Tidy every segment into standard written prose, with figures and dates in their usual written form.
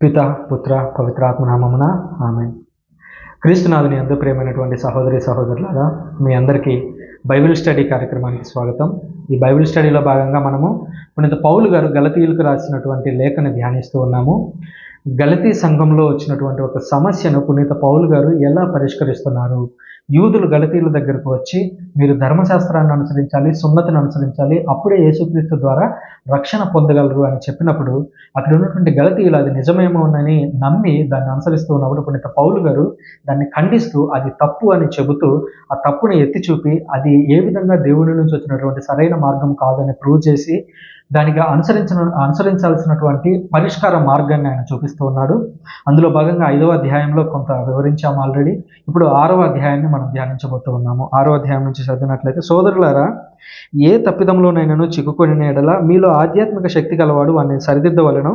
పిత పుత్ర పవిత్రాత్మ నామమున ఆమేన్. క్రీస్తునాథుని యందు ప్రియమైనటువంటి సహోదరి సహోదరులారా, మీ అందరికీ బైబిల్ స్టడీ కార్యక్రమానికి స్వాగతం. ఈ బైబిల్ స్టడీలో భాగంగా మనము పునీత పౌలు గారు గలతీయులకు రాసినటువంటి లేఖను ధ్యానిస్తూ ఉన్నాము. గలతీ సంఘంలో వచ్చినటువంటి ఒక సమస్యను పునీత పౌలు గారు ఎలా పరిష్కరిస్తున్నారు? యూదులు గలతీయుల దగ్గరకు వచ్చి, మీరు ధర్మశాస్త్రాన్ని అనుసరించాలి, సున్నతిని అనుసరించాలి, అప్పుడే యేసుక్రీస్తు ద్వారా రక్షణ పొందగలరు అని చెప్పినప్పుడు, అక్కడ ఉన్నటువంటి గలతీయులు అది నిజమేమోనని నమ్మి దాన్ని అనుసరిస్తూ ఉన్నప్పుడు పునీత పౌలు గారు దాన్ని ఖండిస్తూ అది తప్పు అని చెబుతూ, ఆ తప్పుని ఎత్తి చూపి అది ఏ విధంగా దేవుని నుంచి వచ్చినటువంటి సరైన మార్గం కాదని ప్రూవ్ చేసి, దానికి అనుసరించాల్సినటువంటి పరిష్కార మార్గాన్ని ఆయన చూపిస్తూ ఉన్నాడు. అందులో భాగంగా 5వ అధ్యాయంలో కొంత వివరించాము ఆల్రెడీ. ఇప్పుడు 6వ అధ్యాయాన్ని మనం ధ్యానించబోతూ ఉన్నాము. 6వ అధ్యాయం నుంచి చదివినట్లయితే, సోదరులారా, ఏ తప్పిదంలోనైనాను చిక్కుకొని ఎడల మీలో ఆధ్యాత్మిక శక్తి గలవాడు వాడిని సరిదిద్దవలను,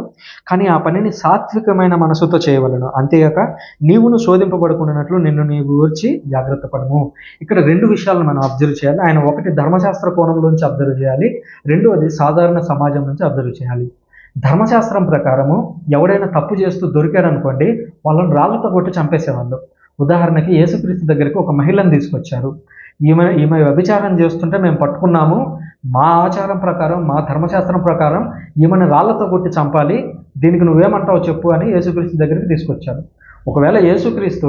కానీ ఆ పనిని సాత్వికమైన మనసుతో చేయవలను. అంతేగాక నీవును శోధింపబడుకున్నట్లు నిన్ను నీవు గూర్చి జాగ్రత్త పడము. ఇక్కడ 2 విషయాలను మనం అబ్జర్వ్ చేయాలి. ఆయన ఒకటి ధర్మశాస్త్ర కోణంలోంచి అబ్జర్వ్ చేయాలి, రెండవది సాధారణ సమాజం నుంచి అబ్జర్వ్ చేయాలి. ధర్మశాస్త్రం ప్రకారము ఎవడైనా తప్పు చేస్తూ దొరికాడు అనుకోండి, వాళ్ళని రాళ్లతో కొట్టి చంపేసేవాళ్ళు. ఉదాహరణకి యేసుక్రీస్తు దగ్గరికి ఒక మహిళను తీసుకొచ్చారు. ఈమె వ్యభిచారం చేస్తుంటే మేము పట్టుకున్నాము, మా ఆచారం ప్రకారం, మా ధర్మశాస్త్రం ప్రకారం ఈమెను రాళ్లతో కొట్టి చంపాలి, దీనికి నువ్వేమంటావు చెప్పు అని యేసుక్రీస్తు దగ్గరికి తీసుకొచ్చారు. ఒకవేళ యేసుక్రీస్తు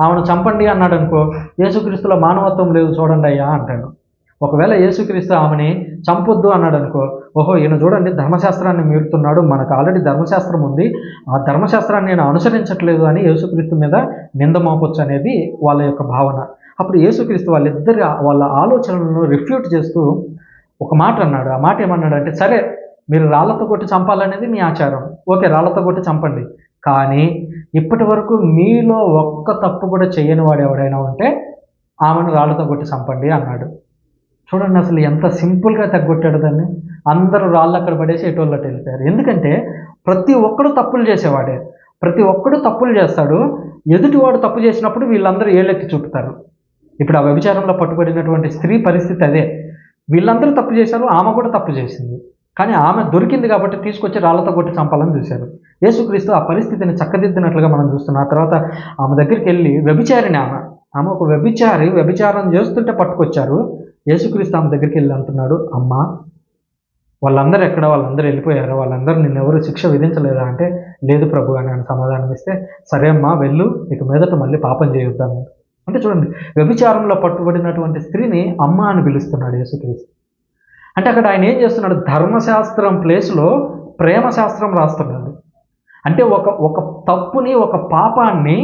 ఆమెను చంపండి అన్నాడు అనుకో, యేసుక్రీస్తులో మానవత్వం లేదు చూడండి అయ్యా అంటాడు. ఒకవేళ యేసుక్రీస్తు ఆమెని చంపొద్దు అన్నాడు అనుకో, ఓహో ఈయన చూడండి ధర్మశాస్త్రాన్ని మీరుతున్నాడు, మనకు ఆల్రెడీ ధర్మశాస్త్రం ఉంది, ఆ ధర్మశాస్త్రాన్ని నేను అనుసరించట్లేదు అని యేసుక్రీస్తు మీద నింద మోపొచ్చు అనేది వాళ్ళ యొక్క భావన. అప్పుడు యేసుక్రీస్తు వాళ్ళ ఆలోచనలను రిఫ్యూట్ చేస్తూ ఒక మాట అన్నాడు. ఆ మాట ఏమన్నాడంటే, సరే మీరు రాళ్లతో కొట్టి చంపాలనేది మీ ఆచారం, ఓకే రాళ్లతో కొట్టి చంపండి, కానీ ఇప్పటి వరకు మీలో ఒక్క తప్పు కూడా చేయని వాడు ఎవడైనా ఉంటే ఆమెను రాళ్లతో కొట్టి చంపండి అన్నాడు. చూడండి అసలు ఎంత సింపుల్గా తగ్గొట్టాడు దాన్ని. అందరూ రాళ్ళు అక్కడ పడేసి ఎటోళ్ళకి వెళ్ళిపోయారు. ఎందుకంటే ప్రతి ఒక్కడు తప్పులు చేసేవాడే, ప్రతి ఒక్కడు తప్పులు చేస్తాడు. ఎదుటివాడు తప్పు చేసినప్పుడు వీళ్ళందరూ ఏళ్ళెత్తి చూపుతారు. ఇప్పుడు ఆ వ్యభిచారంలో పట్టుబడినటువంటి స్త్రీ పరిస్థితి అదే. వీళ్ళందరూ తప్పు చేశారు, ఆమె కూడా తప్పు చేసింది, కానీ ఆమె దొరికింది కాబట్టి తీసుకొచ్చి రాళ్లతో కొట్టి చంపాలని చూశారు. యేసుక్రీస్తు ఆ పరిస్థితిని చక్కదిద్దినట్లుగా మనం చూస్తున్నాం. ఆ తర్వాత ఆమె దగ్గరికి వెళ్ళి, వ్యభిచారిని ఆమె ఒక వ్యభిచారం చేస్తుంటే పట్టుకొచ్చారు. యేసుక్రీస్తు ఆమె దగ్గరికి వెళ్ళి అంటున్నాడు, అమ్మా వాళ్ళందరూ ఎక్కడ, వాళ్ళందరూ వెళ్ళిపోయారు, వాళ్ళందరూ నిన్నెవరు శిక్ష విధించలేదా అంటే, లేదు ప్రభు అని ఆయన సమాధానం ఇస్తే, సరే అమ్మా వెళ్ళు, ఇక మీదట మళ్ళీ పాపం చేయొద్దాను. అంటే చూడండి, వ్యభిచారంలో పట్టుబడినటువంటి స్త్రీని అమ్మ అని పిలుస్తున్నాడు యేసుక్రీస్తు. అంటే అక్కడ ఆయన ఏం చేస్తున్నాడు, ధర్మశాస్త్రం ప్లేస్లో ప్రేమ శాస్త్రం రాస్తున్నాడు. అంటే ఒక తప్పుని, ఒక పాపాన్ని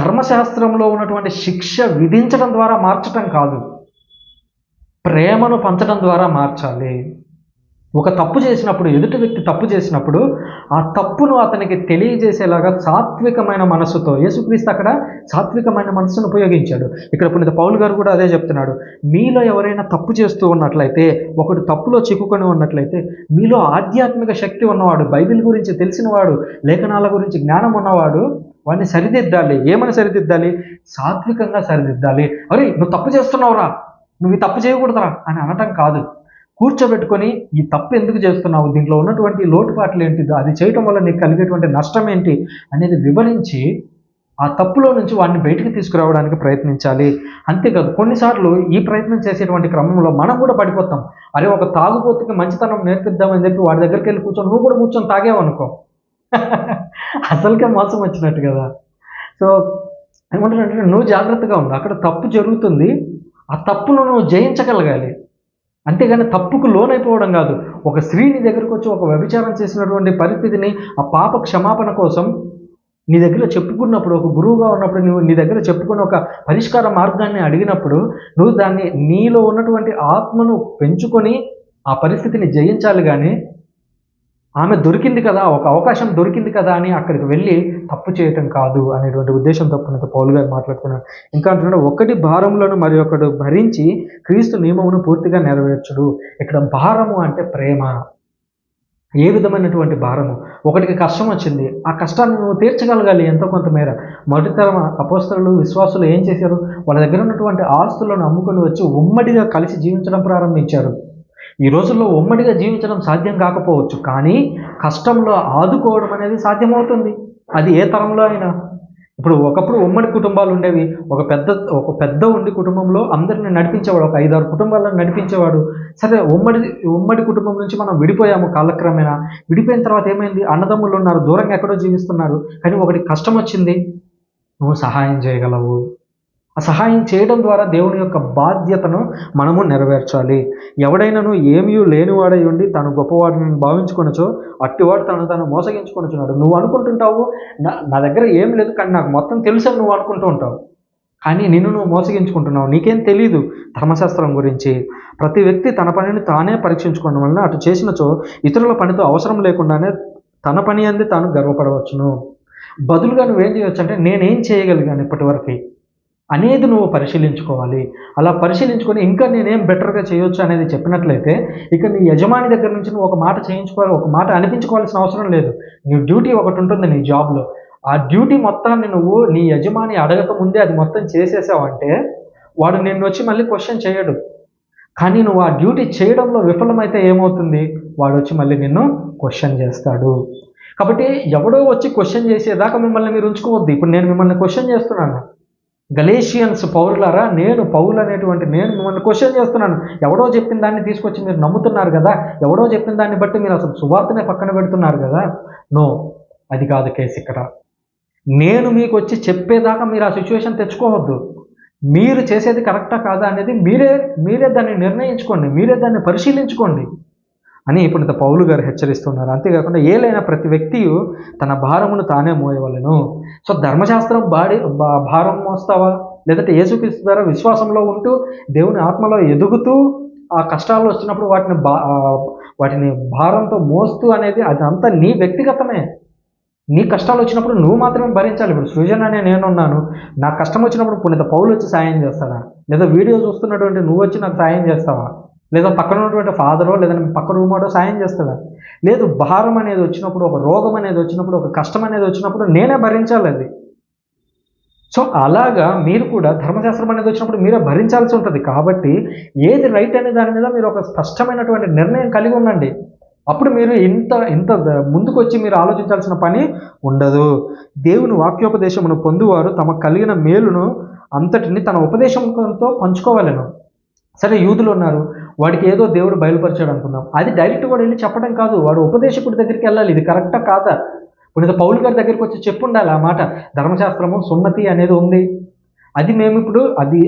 ధర్మశాస్త్రంలో ఉన్నటువంటి శిక్ష విధించడం ద్వారా మార్చడం కాదు, ప్రేమను పంచడం ద్వారా మార్చాలి. ఒక తప్పు చేసినప్పుడు, ఎదుటి వ్యక్తి తప్పు చేసినప్పుడు ఆ తప్పును అతనికి తెలియజేసేలాగా సాత్వికమైన మనస్సుతో, యేసుక్రీస్తు అక్కడ సాత్వికమైన మనస్సును ఉపయోగించాడు. ఇక్కడ పునీత పౌలు గారు కూడా అదే చెప్తున్నాడు. మీలో ఎవరైనా తప్పు చేస్తూ ఉన్నట్లయితే, ఒకడు తప్పులో చిక్కుకొని ఉన్నట్లయితే, మీలో ఆధ్యాత్మిక శక్తి ఉన్నవాడు, బైబిల్ గురించి తెలిసినవాడు, లేఖనాల గురించి జ్ఞానం ఉన్నవాడు వాడిని సరిదిద్దాలి. ఏమని సరిదిద్దాలి? సాత్వికంగా సరిదిద్దాలి. అరే నువ్వు తప్పు చేస్తున్నావురా, నువ్వు ఈ తప్పు చేయకూడదురా అని అనటం కాదు. కూర్చోబెట్టుకొని, ఈ తప్పు ఎందుకు చేస్తున్నావు, దీంట్లో ఉన్నటువంటి లోటుపాట్లు ఏంటి, అది చేయటం వల్ల నీకు కలిగేటువంటి నష్టం ఏంటి అనేది వివరించి ఆ తప్పులో నుంచి వాడిని బయటికి తీసుకురావడానికి ప్రయత్నించాలి. అంతేకాదు, కొన్నిసార్లు ఈ ప్రయత్నం చేసేటువంటి క్రమంలో మనం కూడా పడిపోతాం. అరే ఒక తాగుబోతుకి మంచితనం నేర్పిద్దామని చెప్పి వాడి దగ్గరికి వెళ్ళి కూర్చొని నువ్వు కూడా కూర్చొని తాగేవనుకో, అసలుకే మోసం వచ్చినట్టు కదా. సో ఏమంటారంటే, నువ్వు జాగ్రత్తగా ఉండు, అక్కడ తప్పు జరుగుతుంది, ఆ తప్పును నువ్వు జయించగలగాలి, అంతేగాని తప్పుకు లోనైపోవడం కాదు. ఒక స్త్రీని దగ్గరకు వచ్చి ఒక వ్యభిచారం చేసినటువంటి పరిస్థితిని, ఆ పాప క్షమాపణ కోసం నీ దగ్గర చెప్పుకున్నప్పుడు, ఒక గురువుగా ఉన్నప్పుడు నువ్వు నీ దగ్గర చెప్పుకుని ఒక పరిష్కార మార్గాన్ని అడిగినప్పుడు, నువ్వు దాన్ని నీలో ఉన్నటువంటి ఆత్మను పెంచుకొని ఆ పరిస్థితిని జయించాలి. కానీ ఆమె దొరికింది కదా, ఒక అవకాశం దొరికింది కదా అని అక్కడికి వెళ్ళి తప్పు చేయటం కాదు అనేటువంటి ఉద్దేశంతో పునీత పౌలు గారు మాట్లాడుతున్నారు. ఇంకా అంటున్నాడు, ఒకటి భారములను మరి ఒకడు భరించి క్రీస్తు నియమమును పూర్తిగా నెరవేర్చుడు. ఇక్కడ భారము అంటే ప్రేమ. ఏ విధమైనటువంటి భారము? ఒకటికి కష్టం వచ్చింది, ఆ కష్టాన్ని నువ్వు తీర్చగలగాలి ఎంతో కొంతమేర. మొదటితరం అపోస్తలులు, విశ్వాసులు ఏం చేశారు? వాళ్ళ దగ్గర ఉన్నటువంటి ఆస్తులను అమ్ముకొని వచ్చి ఉమ్మడిగా కలిసి జీవించడం ప్రారంభించారు. ఈ రోజుల్లో ఉమ్మడిగా జీవించడం సాధ్యం కాకపోవచ్చు, కానీ కష్టంలో ఆదుకోవడం అనేది సాధ్యమవుతుంది. అది ఏ తరంలో అయినా. ఇప్పుడు ఒకప్పుడు ఉమ్మడి కుటుంబాలు ఉండేవి. ఒక పెద్ద ఉండి కుటుంబంలో అందరిని నడిపించేవాడు. ఒక 5-6 కుటుంబాలను నడిపించేవాడు. సరే, ఉమ్మడి కుటుంబం నుంచి మనం విడిపోయాము కాలక్రమేణా. విడిపోయిన తర్వాత ఏమైంది? అన్నదమ్ములు ఉన్నారు, దూరంగా ఎక్కడో జీవిస్తున్నారు. కానీ ఒకటి కష్టం వచ్చింది, నువ్వు సహాయం చేయగలవు. ఆ సహాయం చేయడం ద్వారా దేవుని యొక్క బాధ్యతను మనము నెరవేర్చాలి. ఎవడైనాను ఏమీ లేనివాడై ఉండి తను గొప్పవాడిని భావించుకొనచో అట్టివాడు తను మోసగించుకొనుచున్నాడు. నువ్వు అనుకుంటుంటావు, నా దగ్గర ఏం లేదు కానీ నాకు మొత్తం తెలుసని నువ్వు అనుకుంటూ ఉంటావు. కానీ నిన్ను నువ్వు మోసగించుకుంటున్నావు. నీకేం తెలీదు ధర్మశాస్త్రం గురించి. ప్రతి వ్యక్తి తన పనిని తానే పరీక్షించుకోవడం వలన అటు చేసినచో ఇతరుల పనితో అవసరం లేకుండానే తన పని అంది తాను గర్వపడవచ్చును. బదులుగా నువ్వేం చేయవచ్చు అంటే, నేనేం చేయగలిగాను ఇప్పటివరకు అనేది నువ్వు పరిశీలించుకోవాలి. అలా పరిశీలించుకొని ఇంకా నేనేం బెటర్గా చేయొచ్చు అనేది చెప్పినట్లయితే ఇక నీ యజమాని దగ్గర నుంచి నువ్వు ఒక మాట చేయించుకోవాలి, ఒక మాట అనిపించుకోవాల్సిన అవసరం లేదు. నీ డ్యూటీ ఒకటి ఉంటుంది నీ జాబ్లో. ఆ డ్యూటీ మొత్తాన్ని నువ్వు నీ యజమాని అడగక ముందే అది మొత్తం చేసేసావంటే వాడు నిన్ను వచ్చి మళ్ళీ క్వశ్చన్ చేయడు. కానీ నువ్వు ఆ డ్యూటీ చేయడంలో విఫలమైతే ఏమవుతుంది? వాడు వచ్చి మళ్ళీ నిన్ను క్వశ్చన్ చేస్తాడు. కాబట్టి ఎవడో వచ్చి క్వశ్చన్ చేసేదాకా మిమ్మల్ని మీరు ఉంచుకోవద్దు. ఇప్పుడు నేను మిమ్మల్ని క్వశ్చన్ చేస్తున్నాను. గలేషియన్స్ పౌరులారా, నేను పౌలు అనేటువంటి నేను మిమ్మల్ని క్వశ్చన్ చేస్తున్నాను. ఎవడో చెప్పిన దాన్ని తీసుకొచ్చి మీరు నమ్ముతున్నారు కదా, ఎవడో చెప్పిన దాన్ని బట్టి మీరు అసలు సువార్తనే పక్కన పెడుతున్నారు కదా. నో, అది కాదు కేసు ఇక్కడ. నేను మీకు వచ్చి చెప్పేదాకా మీరు ఆ సిచ్యువేషన్ తెచ్చుకోవద్దు. మీరు చేసేది కరెక్టా కాదా అనేది మీరే దాన్ని నిర్ణయించుకోండి, మీరే దాన్ని పరిశీలించుకోండి అని ఇప్పుడు పౌలు గారు హెచ్చరిస్తున్నారు. అంతేకాకుండా ఏలైనా ప్రతి వ్యక్తి తన భారమును తానే మోయవలెను. సో ధర్మశాస్త్రం భారం మోస్తావా, లేదంటే యేసుక్రీస్తు ద్వారా విశ్వాసంలో ఉంటూ దేవుని ఆత్మలో ఎదుగుతూ ఆ కష్టాలు వచ్చినప్పుడు వాటిని భారంతో మోస్తూ అనేది అదంతా నీ వ్యక్తిగతమే. నీ కష్టాలు వచ్చినప్పుడు నువ్వు మాత్రమే భరించాలి. ఇప్పుడు సృజన్ అనే నేనున్నాను, నాకు కష్టం వచ్చినప్పుడు పునీత పౌలు వచ్చి సాయం చేస్తాడా? లేదా వీడియో చూస్తున్నటువంటి నువ్వు వచ్చి నాకు సాయం చేస్తావా? లేదా పక్కన ఉన్నటువంటి ఫాదరో లేదంటే పక్క రూమాడో సాయం చేస్తుందా? లేదు. భారం అనేది వచ్చినప్పుడు, ఒక రోగం అనేది వచ్చినప్పుడు, ఒక కష్టం అనేది వచ్చినప్పుడు నేనే భరించాలి అది. సో అలాగా మీరు కూడా ధర్మశాస్త్రం అనేది వచ్చినప్పుడు మీరే భరించాల్సి ఉంటుంది. కాబట్టి ఏది రైట్ అనే దాని మీద మీరు ఒక స్పష్టమైనటువంటి నిర్ణయం కలిగి ఉండండి. అప్పుడు మీరు ఇంత ముందుకు వచ్చి మీరు ఆలోచించాల్సిన పని ఉండదు. దేవుని వాక్యోపదేశమును పొందువారు తమకు కలిగిన మేలును అంతటిని తన ఉపదేశంతో పంచుకోవాలను. సరే, యూదులు ఉన్నారు, వాడికి ఏదో దేవుడు బయలుపరిచాడు అనుకుందాం. అది డైరెక్ట్ కూడా వెళ్ళి చెప్పడం కాదు, వాడు ఉపదేశకుడి దగ్గరికి వెళ్ళాలి. ఇది కరెక్టా కాదా? పునీత పౌలు గారి దగ్గరికి వచ్చి చెప్పుండాలి ఆ మాట. ధర్మశాస్త్రము సున్నతి అనేది ఉంది, అది మేము ఇప్పుడు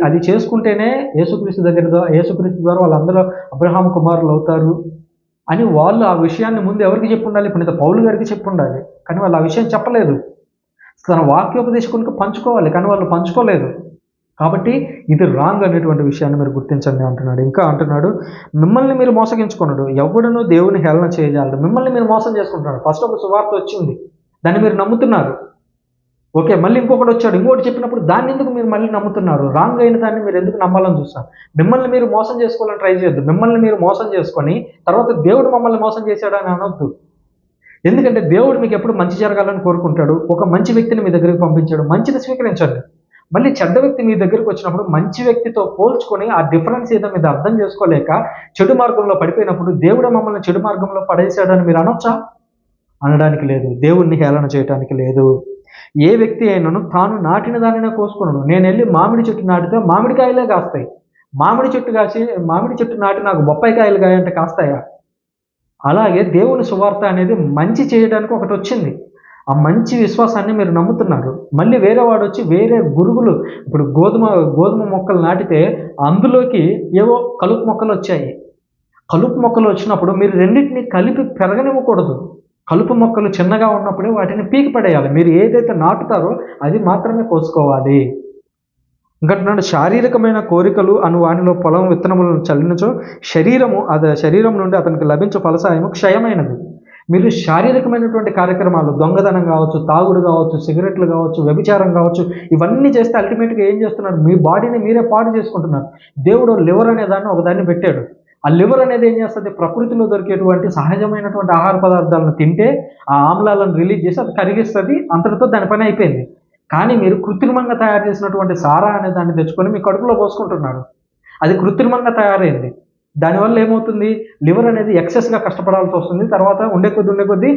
అది చేసుకుంటేనే యేసుక్రీస్తు ద్వారా వాళ్ళందరూ అబ్రహాము కుమారులు అవుతారు అని వాళ్ళు ఆ విషయాన్ని ముందు ఎవరికి చెప్పుండాలి? పునీత పౌలు గారికి చెప్పుండాలి. కానీ వాళ్ళు ఆ విషయం చెప్పలేదు. తన వాక్యోపదేశకునికి పంచుకోవాలి, కానీ వాళ్ళు పంచుకోలేదు. కాబట్టి ఇది రాంగ్ అనేటువంటి విషయాన్ని మీరు గుర్తించండి అంటున్నాడు. ఇంకా అంటున్నాడు, మిమ్మల్ని మీరు మోసగించుకున్నాడు, ఎవడునూ దేవుని హేళన చేయజాలడు. మిమ్మల్ని మీరు మోసం చేసుకుంటున్నారు. ఫస్ట్ ఒక సువార్త వచ్చింది, దాన్ని మీరు నమ్ముతున్నారు. ఓకే, మళ్ళీ ఇంకొకటి వచ్చాడు, ఇంకోటి చెప్పినప్పుడు దాన్ని ఎందుకు మీరు మళ్ళీ నమ్ముతున్నారు? రాంగ్ అయిన దాన్ని మీరు ఎందుకు నమ్మాలని చూస్తారు? మిమ్మల్ని మీరు మోసం చేసుకోవాలని ట్రై చేయొద్దు. మిమ్మల్ని మీరు మోసం చేసుకొని తర్వాత దేవుడు మమ్మల్ని మోసం చేశాడని అనొద్దు. ఎందుకంటే దేవుడు మీకు ఎప్పుడు మంచి జరగాలని కోరుకుంటాడు. ఒక మంచి వ్యక్తిని మీ దగ్గరికి పంపించాడు, మంచిని స్వీకరించండి. మళ్ళీ చెడ్డ వ్యక్తి మీ దగ్గరికి వచ్చినప్పుడు మంచి వ్యక్తితో పోల్చుకొని ఆ డిఫరెన్స్ ఏదో మీరు అర్థం చేసుకోలేక చెడు మార్గంలో పడిపోయినప్పుడు దేవుడు మమ్మల్ని చెడు మార్గంలో పడేశాడని మీరు అనొచ్చా? అనడానికి లేదు. దేవుణ్ణి హేళన చేయడానికి లేదు. ఏ వ్యక్తి అయినను తాను నాటిన దానినే కోసుకున్నాను. నేను వెళ్ళి మామిడి చెట్టు నాటితే మామిడికాయలే కాస్తాయి. మామిడి చెట్టు నాటి నాకు బొప్పాయికాయలు కాయంటే కాస్తాయా? అలాగే దేవుని సువార్త అనేది మంచి చేయడానికి ఒకటి వచ్చింది. ఆ మంచి విశ్వాసాన్ని మీరు నమ్ముతున్నారు. మళ్ళీ వేరే వాడు వచ్చి వేరే గురుగులు, ఇప్పుడు గోధుమ మొక్కలు నాటితే అందులోకి ఏవో కలుపు మొక్కలు వచ్చాయి. కలుపు మొక్కలు వచ్చినప్పుడు మీరు రెండింటిని కలిపి పెరగనివ్వకూడదు. కలుపు మొక్కలు చిన్నగా ఉన్నప్పుడే వాటిని పీకి పడేయాలి. మీరు ఏదైతే నాటుతారో అది మాత్రమే కోసుకోవాలి. ఇంకంటున్నాడు, శారీరకమైన కోరికలు అను వానిలో పొలం విత్తనములను చల్లినచో శరీరం నుండి అతనికి లభించే ఫలసాయము క్షయమైనది. మీరు శారీరకమైనటువంటి కార్యక్రమాలు, దొంగతనం కావచ్చు, తాగుడు కావచ్చు, సిగరెట్లు కావచ్చు, వ్యభిచారం కావచ్చు, ఇవన్నీ చేస్తే అల్టిమేట్గా ఏం చేస్తున్నారు? మీ బాడీని మీరే పాడు చేసుకుంటున్నారు. దేవుడు లివర్ అనే దాన్ని ఒకదాన్ని పెట్టాడు. ఆ లివర్ అనేది ఏం చేస్తుంది? ప్రకృతిలో దొరికేటువంటి సహజమైనటువంటి ఆహార పదార్థాలను తింటే ఆ ఆమ్లాలను రిలీజ్ చేసి అది కరిగిస్తుంది. అంతటితో దాని పని అయిపోయింది. కానీ మీరు కృత్రిమంగా తయారు చేసినటువంటి సారా అనే దాన్ని తెచ్చుకొని మీ కడుపులో పోసుకుంటున్నారు. అది కృత్రిమంగా తయారైంది. దానివల్ల ఏమవుతుంది, లివర్ అనేది ఎక్సెస్గా కష్టపడాల్సి వస్తుంది. తర్వాత ఉండే కొద్దీ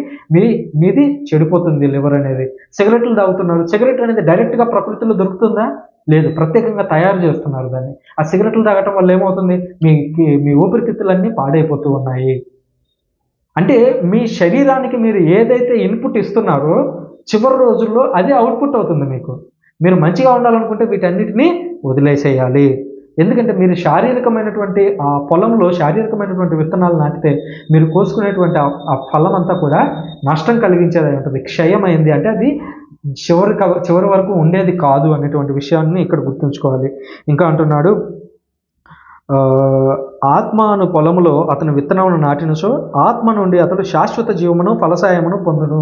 మీది చెడిపోతుంది లివర్ అనేది. సిగరెట్లు తాగుతున్నారు. సిగరెట్ అనేది డైరెక్ట్గా ప్రకృతిలో దొరుకుతుందా? లేదు, ప్రత్యేకంగా తయారు చేస్తున్నారు దాన్ని. ఆ సిగరెట్లు తాగటం వల్ల ఏమవుతుంది, మీ ఊపిరితిత్తులన్నీ పాడైపోతూ ఉన్నాయి. అంటే మీ శరీరానికి మీరు ఏదైతే ఇన్పుట్ ఇస్తున్నారో చివరి రోజుల్లో అదే అవుట్పుట్ అవుతుంది మీకు. మీరు మంచిగా ఉండాలనుకుంటే వీటన్నిటినీ వదిలేసేయాలి. ఎందుకంటే మీరు శారీరకమైనటువంటి ఆ పొలంలో శారీరకమైనటువంటి విత్తనాలు నాటితే మీరు కోసుకునేటువంటి ఆ ఫలం అంతా కూడా నష్టం కలిగించేది ఉంటుంది. క్షయమైంది అంటే అది చివరి వరకు ఉండేది కాదు అనేటువంటి విషయాన్ని ఇక్కడ గుర్తుంచుకోవాలి. ఇంకా అంటున్నాడు, ఆత్మ అను పొలములో అతను విత్తనమును నాటినచో ఆత్మ నుండి అతడు శాశ్వత జీవమును ఫలసాయమును పొందును.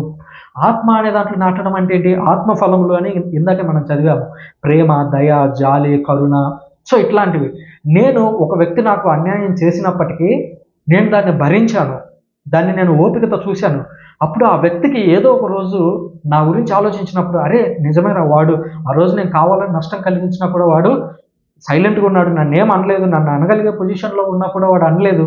ఆత్మ అనే దాంట్లో నాటడం అంటే ఏంటి? ఆత్మ ఫలములు అని ఇందాక మనం చదివాము. ప్రేమ, దయ, జాలి, కరుణ, సో ఇట్లాంటివి. ఒక వ్యక్తి నాకు అన్యాయం చేసినప్పటికీ నేను దాన్ని భరించాను, దాన్ని నేను ఓపికతో చూశాను. అప్పుడు ఆ వ్యక్తికి ఏదో ఒక రోజు నా గురించి ఆలోచించినప్పుడు, అరే నిజమేనా, వాడు ఆ రోజు నేను కావాలని నష్టం కలిగించినా కూడా వాడు సైలెంట్గా ఉన్నాడు, నన్ను ఏం అనలేదు, నన్ను అనగలిగే పొజిషన్లో ఉన్నా కూడా వాడు అనలేదు,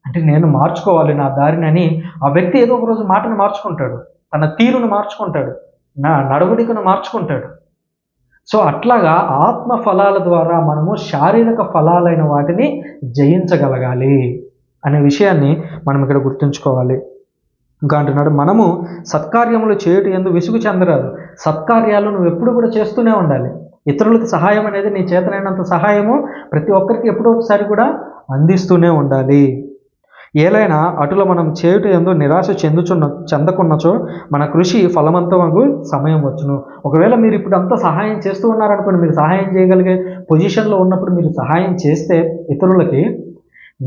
అంటే నేను మార్చుకోవాలి నా దారిని అని ఆ వ్యక్తి ఏదో ఒక రోజు మాటను మార్చుకుంటాడు, తన తీరును మార్చుకుంటాడు, నా నడవడికను మార్చుకుంటాడు. సో అట్లాగా ఆత్మ ఫలాల ద్వారా మనము శారీరక ఫలాలైన వాటిని జయించగలగాలి అనే విషయాన్ని మనం ఇక్కడ గుర్తుంచుకోవాలి. ఇంకా అంటున్నాడు, మనము సత్కార్యములు చేయుట యందు విసుగు చెందరాదు. సత్కార్యాలు నువ్వు ఎప్పుడు కూడా చేస్తూనే ఉండాలి. ఇతరులకు సహాయం అనేది నీ చేతనైనంత సహాయము ప్రతి ఒక్కరికి ఎప్పుడో ఒకసారి కూడా అందిస్తూనే ఉండాలి. ఏలైనా అటులో మనం చేయుట యందు నిరాశ చెందకున్నచో మన కృషి ఫలవంతమగు సమయం వచ్చును. ఒకవేళ మీరు ఇప్పుడు అంతా సహాయం చేస్తూ ఉన్నారనుకోండి, మీరు సహాయం చేయగలిగే పొజిషన్లో ఉన్నప్పుడు మీరు సహాయం చేస్తే ఇతరులకి,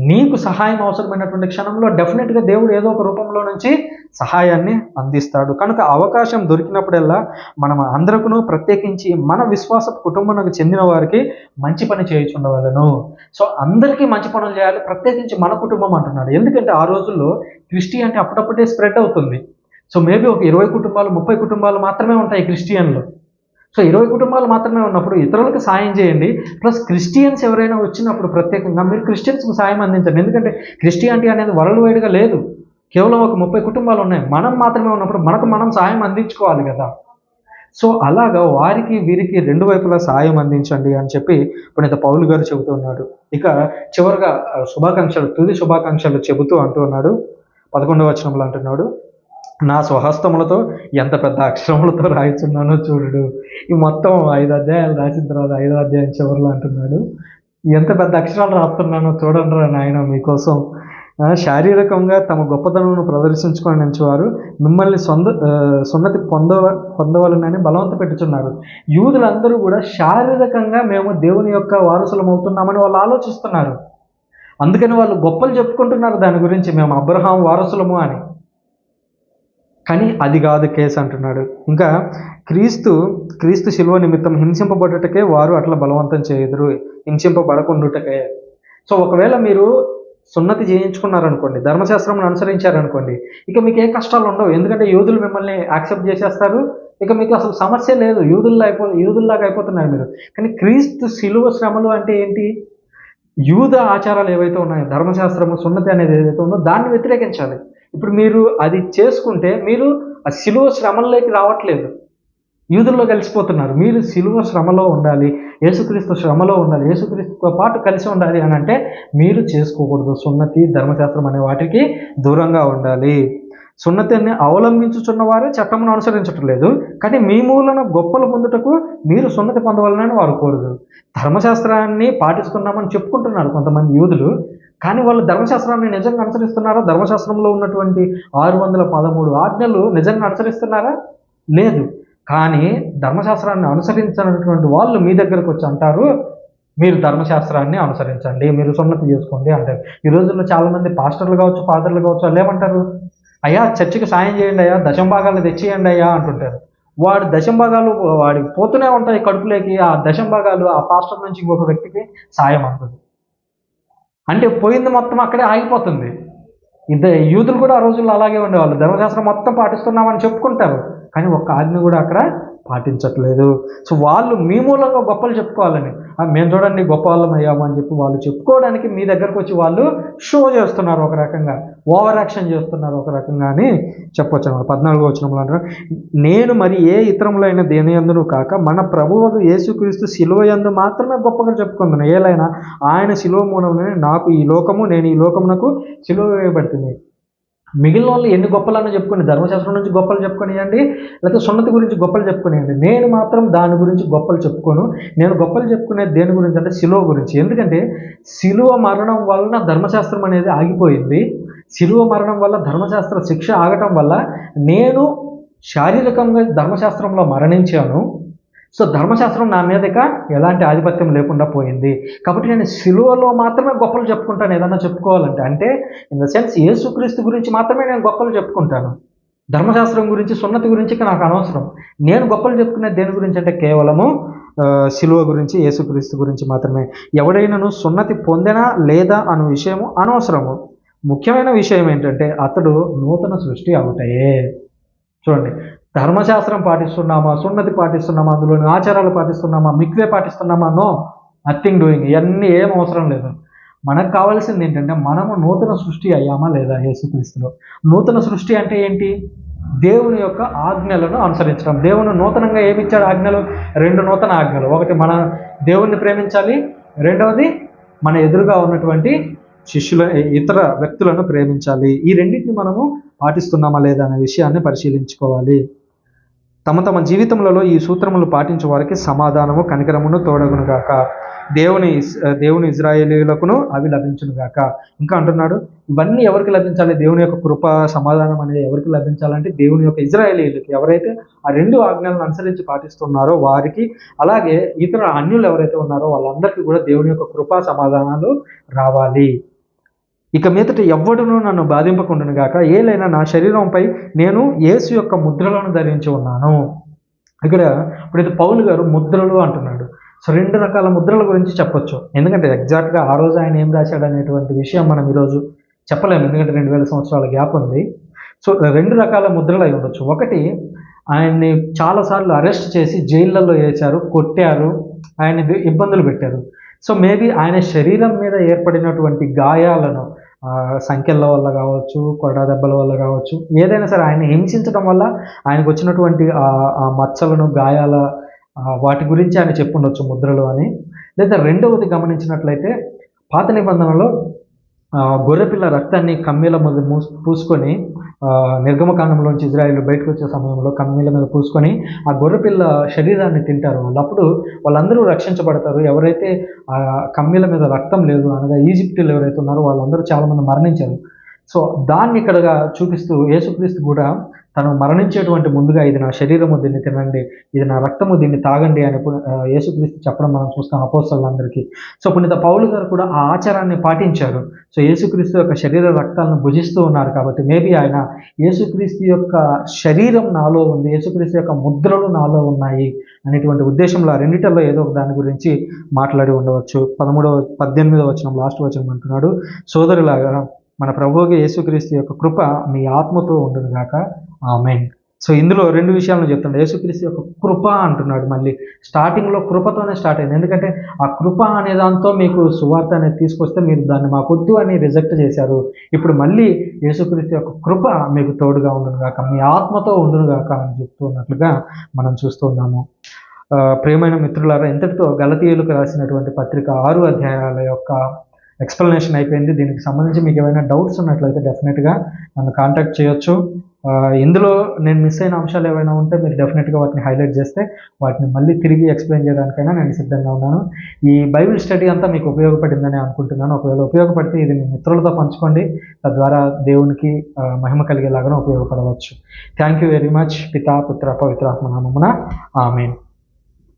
నీకు సహాయం అవసరమైనటువంటి క్షణంలో డెఫినెట్గా దేవుడు ఏదో ఒక రూపంలో నుంచి సహాయాన్ని అందిస్తాడు. కనుక అవకాశం దొరికినప్పుడల్లా మనం అందరికీ, ప్రత్యేకించి మన విశ్వాస కుటుంబానికి చెందిన వారికి మంచి పని చేయుచుండవలను. సో అందరికీ మంచి పనులు చేయాలి, ప్రత్యేకించి మన కుటుంబం అంటున్నాడు. ఎందుకంటే ఆ రోజుల్లో క్రిస్టియానిటీ అప్పుడప్పుడే స్ప్రెడ్ అవుతుంది. సో మేబీ ఒక 20 కుటుంబాలు 30 కుటుంబాలు మాత్రమే ఉంటాయి క్రిస్టియన్లు. సో 20 కుటుంబాలు మాత్రమే ఉన్నప్పుడు ఇతరులకు సాయం చేయండి. ప్లస్ క్రిస్టియన్స్ ఎవరైనా వచ్చినప్పుడు ప్రత్యేకంగా మీరు క్రిస్టియన్స్కి సాయం అందించండి. ఎందుకంటే క్రిస్టియానిటీ అనేది వరల్డ్ వైడ్గా లేదు, కేవలం ఒక 30 కుటుంబాలు ఉన్నాయి. మనం మాత్రమే ఉన్నప్పుడు మనం సాయం అందించుకోవాలి కదా. సో అలాగా వారికి వీరికి రెండు వైపులా సాయం అందించండి అని చెప్పి పునీత పౌలు గారు చెబుతున్నాడు. ఇక చివరిగా తుది శుభాకాంక్షలు చెబుతూ అంటున్నాడు. 11వ వచనంలో అంటున్నాడు, నా స్వహస్తములతో ఎంత పెద్ద అక్షరములతో రాయిచున్నానో చూడు. ఈ మొత్తం 5 అధ్యాయాలు రాసిన తర్వాత 5వ అధ్యాయం చివరిలో అంటున్నాడు, ఎంత పెద్ద అక్షరాలు రాస్తున్నానో చూడండి రా నాయన మీకోసం. శారీరకంగా తమ గొప్పతనమును ప్రదర్శించుకోనించేవారు మిమ్మల్ని సున్నతి పొందవలనని బలవంత పెట్టుచున్నారు. యూదులందరూ కూడా శారీరకంగా మేము దేవుని యొక్క వారసులం అవుతున్నామని వాళ్ళు ఆలోచిస్తున్నారు. అందుకని వాళ్ళు గొప్పలు చెప్పుకుంటున్నారు దాని గురించి, మేము అబ్రహాం వారసులము అని. కానీ అది కాదు కేసు అంటున్నాడు. ఇంకా క్రీస్తు శిలువ నిమిత్తం హింసింపబడుటకే వారు అట్లా బలవంతం చేయదురు, హింసింపబడకుండుటకే. సో ఒకవేళ మీరు సున్నతి చేయించుకున్నారనుకోండి, ధర్మశాస్త్రం అనుసరించారనుకోండి, ఇక మీకు ఏ కష్టాలు ఉండవు. ఎందుకంటే యూదులు మిమ్మల్ని యాక్సెప్ట్ చేసేస్తారు, ఇక మీకు అసలు సమస్య లేదు, యూదుల్లాగా అయిపోతున్నారు మీరు. కానీ క్రీస్తు శిలువ శ్రమలు అంటే ఏంటి? యూద ఆచారాలు ఏవైతే ఉన్నాయో, ధర్మశాస్త్రము, సున్నతి అనేది ఏదైతే ఉందో దాన్ని వ్యతిరేకించాలి. ఇప్పుడు మీరు అది చేసుకుంటే మీరు ఆ శిలువ శ్రమల్లోకి రావట్లేదు, యూదుల్లో కలిసిపోతున్నారు. మీరు శిలువ శ్రమలో ఉండాలి, యేసుక్రీస్తు శ్రమలో ఉండాలి, యేసుక్రీస్తుతో పాటు కలిసి ఉండాలి అని అంటే మీరు చేసుకోకూడదు. సున్నతి, ధర్మశాస్త్రం అనే వాటికి దూరంగా ఉండాలి. సున్నతిని అవలంబించుచున్న వారే చట్టమును అనుసరించటం లేదు, కానీ మీ మూలన గొప్పలు పొందుటకు మీరు సున్నతి పొందవాలని వారు కోరదు. ధర్మశాస్త్రాన్ని పాటిస్తున్నామని చెప్పుకుంటున్నారు కొంతమంది యూదులు, కానీ వాళ్ళు ధర్మశాస్త్రాన్ని నిజంగా అనుసరిస్తున్నారా? ధర్మశాస్త్రంలో ఉన్నటువంటి 613 ఆజ్ఞలు నిజంగా అనుసరిస్తున్నారా? లేదు. కానీ ధర్మశాస్త్రాన్ని అనుసరించినటువంటి వాళ్ళు మీ దగ్గరకు వచ్చి అంటారు, మీరు ధర్మశాస్త్రాన్ని అనుసరించండి, మీరు సున్నతి చేసుకోండి అంటారు. ఈ రోజుల్లో చాలామంది పాస్టర్లు కావచ్చు, ఫాదర్లు కావచ్చు, వాళ్ళు ఏమంటారు, అయ్యా చర్చికి సాయం చేయండి అయ్యా, దశంభాగాలు తెచ్చేయండి అయ్యా అంటుంటారు. వాడి దశంభాగాలు వాడికి పోతూనే ఉంటాయి కడుపులోకి. ఆ దశంభాగాలు ఆ పాస్టర్ నుంచి ఇంకొక వ్యక్తికి సాయం అందుతుంది. అంటే పోయింది మొత్తం అక్కడే ఆగిపోతుంది. యూదులు కూడా ఆ రోజుల్లో అలాగే ఉండేవాళ్ళు, ధర్మశాస్త్రం మొత్తం పాటిస్తున్నామని చెప్పుకుంటారు, కానీ ఒక్క ఆజ్ఞ కూడా అక్కడ పాటించట్లేదు. సో వాళ్ళు మీ మూలంగా గొప్పలు చెప్పుకోవాలని, మేము చూడండి గొప్ప వాళ్ళం అయ్యాము అని చెప్పి వాళ్ళు చెప్పుకోవడానికి మీ దగ్గరకు వచ్చి వాళ్ళు షో చేస్తున్నారు, ఒక రకంగా ఓవర్ యాక్షన్ చేస్తున్నారు ఒక రకంగా అని చెప్పొచ్చు అన్నమాట. 14వ వచనంలో అంటారు, నేను మరి ఏ ఇతరములైన దేని యందును కాక మన ప్రభువు యేసుక్రీస్తు శిలువ యందు మాత్రమే గొప్పగా చెప్పుకుంటున్నాను. ఏలైనా ఆయన శిలువ మూలమునే నాకు ఈ లోకము, నేను ఈ లోకమునకు శిలువ వేయబడుతుంది. మిగిలిన వాళ్ళు ఎన్ని గొప్పలన్నా చెప్పుకొని, ధర్మశాస్త్రం నుంచి గొప్పలు చెప్పుకొనియండి, లేకపోతే సున్నతి గురించి గొప్పలు చెప్పుకొనియండి, నేను మాత్రం దాని గురించి గొప్పలు చెప్పుకోను. నేను గొప్పలు చెప్పుకునేది దేని గురించి అంటే శిలువ గురించి. ఎందుకంటే శిలువ మరణం వలన ధర్మశాస్త్రం అనేది ఆగిపోయింది. శిలువ మరణం వల్ల ధర్మశాస్త్ర శిక్ష ఆగటం వల్ల నేను శారీరకంగా ధర్మశాస్త్రంలో మరణించాను. సో ధర్మశాస్త్రం నా మీదక ఎలాంటి ఆధిపత్యం లేకుండా పోయింది. కాబట్టి నేను శిలువలో మాత్రమే గొప్పలు చెప్పుకుంటాను ఏదన్నా చెప్పుకోవాలంటే. అంటే ఇన్ ద సెన్స్ యేసుక్రీస్తు గురించి మాత్రమే నేను గొప్పలు చెప్పుకుంటాను. ధర్మశాస్త్రం గురించి సున్నతి గురించి నాకు అనవసరం. నేను గొప్పలు చెప్పుకునేది దేని గురించి అంటే కేవలము శిలువ గురించి, యేసుక్రీస్తు గురించి మాత్రమే. ఎవడైనాను సున్నతి పొందినా లేదా అనే విషయము అనవసరము. ముఖ్యమైన విషయం ఏంటంటే అతడు నూతన సృష్టి అవుతాయే. చూడండి, ధర్మశాస్త్రం పాటిస్తున్నామా, సున్నతి పాటిస్తున్నామా, అందులోని ఆచారాలు పాటిస్తున్నామా, మిక్వే పాటిస్తున్నామా, నో, నథింగ్ డూయింగ్. ఇవన్నీ ఏం అవసరం లేదు. మనకు కావాల్సింది ఏంటంటే మనము నూతన సృష్టి అయ్యామా లేదా యేసుక్రీస్తులో. నూతన సృష్టి అంటే ఏంటి? దేవుని యొక్క ఆజ్ఞలను అనుసరించడం. దేవుని నూతనంగా ఏమిచ్చాడు ఆజ్ఞలు? 2 నూతన ఆజ్ఞలు. ఒకటి మన దేవుణ్ణి ప్రేమించాలి, రెండవది మన ఎదురుగా ఉన్నటువంటి ఇతర వ్యక్తులను ప్రేమించాలి. ఈ రెండింటిని మనము పాటిస్తున్నామా లేదా అనే విషయాన్ని పరిశీలించుకోవాలి. తమ తమ జీవితంలో ఈ సూత్రములు పాటించే వారికి సమాధానము కనికరమును తోడగునుగాక. దేవుని ఇజ్రాయేలీయులకును అవి లభించునుగాక. ఇంకా అంటున్నాడు, ఇవన్నీ ఎవరికి లభించాలి? దేవుని యొక్క కృప, సమాధానం అనేది ఎవరికి లభించాలంటే దేవుని యొక్క ఇజ్రాయేలీయులకి. ఎవరైతే ఆ 2 ఆజ్ఞలను అనుసరించి పాటిస్తున్నారో వారికి, అలాగే ఇతర అన్యులు ఎవరైతే ఉన్నారో వాళ్ళందరికీ కూడా దేవుని యొక్క కృపా సమాధానాలు రావాలి. ఇక మీదట ఎవ్వడునూ నన్ను బాధింపకుండును గాక, ఏలైనా నా శరీరంపై నేను యేసు యొక్క ముద్రలను ధరించి ఉన్నాను. ఇక్కడ ఇప్పుడైతే పౌలు గారు ముద్రలు అంటున్నాడు. సో 2 రకాల ముద్రల గురించి చెప్పొచ్చు. ఎందుకంటే ఎగ్జాక్ట్గా ఆ రోజు ఆయన ఏం రాశాడు అనేటువంటి విషయం మనం ఈరోజు చెప్పలేము, ఎందుకంటే 2000 సంవత్సరాల గ్యాప్ ఉంది. సో 2 రకాల ముద్రలు అయి ఉండొచ్చు. ఒకటి, ఆయన్ని చాలాసార్లు అరెస్ట్ చేసి జైళ్ళల్లో వేశారు, కొట్టారు, ఆయన ఇబ్బందులు పెట్టారు. సో మేబీ ఆయన శరీరం మీద ఏర్పడినటువంటి గాయాలను, సంఖ్యల వల్ల కావచ్చు, కొరడా దెబ్బల వల్ల కావచ్చు, ఏదైనా సరే ఆయన హింసించడం వల్ల ఆయనకు వచ్చినటువంటి ఆ మచ్చలను, గాయాల వాటి గురించి ఆయన చెప్పుండొచ్చు ముద్రలు అని. లేదా రెండవది గమనించినట్లయితే పాత నిబంధనలో గొర్రెపిల్ల రక్తాన్ని కమ్మీల మీద పూసుకొని, నిర్గమకాండంలోంచి ఇజ్రాయేలు బయటకు వచ్చే సమయంలో కమ్మీల మీద పూసుకొని ఆ గొర్రెపిల్ల శరీరాన్ని తింటారు. అప్పుడు వాళ్ళందరూ రక్షించబడతారు. ఎవరైతే ఆ కమ్మీల మీద రక్తం లేదు అనగా ఈజిప్టులు ఎవరైతే ఉన్నారో వాళ్ళందరూ చాలామంది మరణించారు. సో దాన్ని ఇక్కడగా చూపిస్తూ యేసుక్రీస్తు కూడా తను మరణించేటువంటి ముందుగా ఇది నా శరీరము, దీన్ని తినండి, ఇది నా రక్తము, దీన్ని తాగండి అని యేసుక్రీస్తు చెప్పడం మనం చూస్తాం అపోస్తలులందరికీ. సో పునీత పౌలు గారు కూడా ఆ ఆచారాన్ని పాటించారు. సో యేసుక్రీస్తు యొక్క శరీర రక్తాలను భుజిస్తూ ఉన్నారు. కాబట్టి మేబీ ఆయన యేసుక్రీస్తు యొక్క శరీరం నాలో ఉంది, యేసుక్రీస్తు యొక్క ముద్రలు నాలో ఉన్నాయి అనేటువంటి ఉద్దేశంలో ఆ రెండిటల్లో ఏదో ఒక దాని గురించి మాట్లాడి ఉండవచ్చు. 18వ వచనం లాస్ట్ వచనం అంటున్నాడు, సోదరులాగా మన ప్రభువుకి యేసుక్రీస్తు యొక్క కృప మీ ఆత్మతో ఉండునుగాక, ఆమేన్. సో ఇందులో 2 విషయాలను చెప్తున్నాడు. యేసుక్రీస్తు యొక్క కృప అంటున్నాడు. మళ్ళీ స్టార్టింగ్లో కృపతోనే స్టార్ట్ అయింది. ఎందుకంటే ఆ కృప అనే దాంతో మీకు సువార్త అనేది తీసుకొస్తే మీరు దాన్ని మాకొద్దు అని రిజెక్ట్ చేశారు. ఇప్పుడు మళ్ళీ యేసుక్రీస్తు యొక్క కృప మీకు తోడుగా ఉండునుగాక, మీ ఆత్మతో ఉండునుగాక అని చెప్తూ ఉన్నట్లుగా మనం చూస్తున్నాము. ప్రియమైన మిత్రులారా, ఇంతటితో గలతీయులకు రాసినటువంటి పత్రిక 6 అధ్యాయాల యొక్క ఎక్స్ప్లెనేషన్ అయిపోయింది. దీనికి సంబంధించి మీకు ఏమైనా డౌట్స్ ఉన్నట్లయితే డెఫినెట్గా నన్ను కాంటాక్ట్ చేయొచ్చు. ఇందులో నేను మిస్ అయిన అంశాలు ఏమైనా ఉంటే మీరు డెఫినెట్గా వాటిని హైలైట్ చేస్తే వాటిని మళ్ళీ తిరిగి ఎక్స్ప్లెయిన్ చేయడానికైనా నేను సిద్ధంగా ఉన్నాను. ఈ బైబిల్ స్టడీ అంతా మీకు ఉపయోగపడిందని అనుకుంటున్నాను. ఒకవేళ ఉపయోగపడితే ఇది మీ మిత్రులతో పంచుకోండి, తద్వారా దేవునికి మహిమ కలిగేలాగా ఉపయోగపడవచ్చు. Thank you very much. పితా, పుత్ర, పవిత్రాత్మ నామమున ఆమేన్.